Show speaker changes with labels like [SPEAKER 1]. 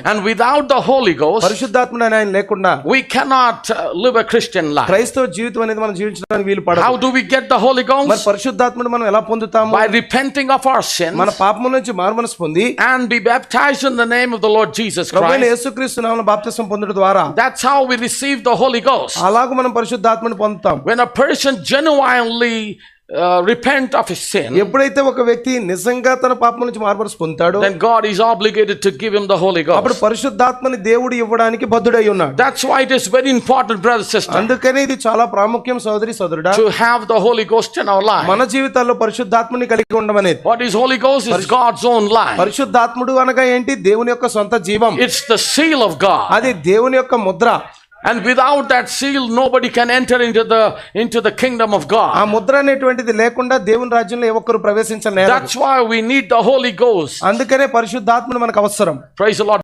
[SPEAKER 1] And without the Holy Ghost,
[SPEAKER 2] పరిశుద్ధాత్ముడు అనే ఆయన లేకుండా
[SPEAKER 1] we cannot live a Christian life.
[SPEAKER 2] క్రైస్తవ జీవితం అనేది మనం జీవించడానికి వీలు పడదు.
[SPEAKER 1] How do we get the Holy
[SPEAKER 2] మరి
[SPEAKER 1] Ghost?
[SPEAKER 2] పరిశుద్ధాత్ముడు మనం ఎలా పొందుతాము?
[SPEAKER 1] By repenting of our sins
[SPEAKER 2] మన పాపముల నుంచి మారుమనసు పొంది
[SPEAKER 1] and be baptized in the name of the Lord Jesus
[SPEAKER 2] ప్రభువైన
[SPEAKER 1] Christ.
[SPEAKER 2] యేసుక్రీస్తు నామములో బాప్తిసం పొందుట ద్వారా
[SPEAKER 1] That's how we receive the Holy Ghost.
[SPEAKER 2] అలాగ మనం పరిశుద్ధాత్మని పొందుతాం.
[SPEAKER 1] When a person genuinely repent of his sin,
[SPEAKER 2] ఎప్పుడైతే ఒక వ్యక్తి నిజంగా తన పాపం నుంచి మారుమనసు పొందుతాడో
[SPEAKER 1] then God is obligated to give him the Holy
[SPEAKER 2] అప్పుడు
[SPEAKER 1] Ghost.
[SPEAKER 2] పరిశుద్ధాత్మని దేవుడు ఇవ్వడానికి బద్ధుడై ఉన్నాడు.
[SPEAKER 1] That's why it is very important, brother, sister,
[SPEAKER 2] అందుకనే ఇది చాలా ప్రాముఖ్యం సోదరి సోదరుడా,
[SPEAKER 1] to have the Holy Ghost in our life.
[SPEAKER 2] మన జీవితాల్లో పరిశుద్ధాత్మని కలిగి ఉండడం అనేది.
[SPEAKER 1] What is Holy Ghost? It's God's own life.
[SPEAKER 2] పరిశుద్ధాత్ముడు అనగా ఏంటి? దేవుని యొక్క సొంత జీవం.
[SPEAKER 1] It's the seal of God.
[SPEAKER 2] అది దేవుని యొక్క Mudra.
[SPEAKER 1] And without that seal, nobody can enter into the kingdom of
[SPEAKER 2] ఆ
[SPEAKER 1] God.
[SPEAKER 2] ముద్ర అనేటువంటిది లేకుండా దేవుని రాజ్యంలో ఏ ఒక్కరు ప్రవేశించలేరు.
[SPEAKER 1] That's why we need the Holy Ghost.
[SPEAKER 2] అందుకనే పరిశుద్ధాత్ముడు మనకు అవసరం.
[SPEAKER 1] Praise the Lord.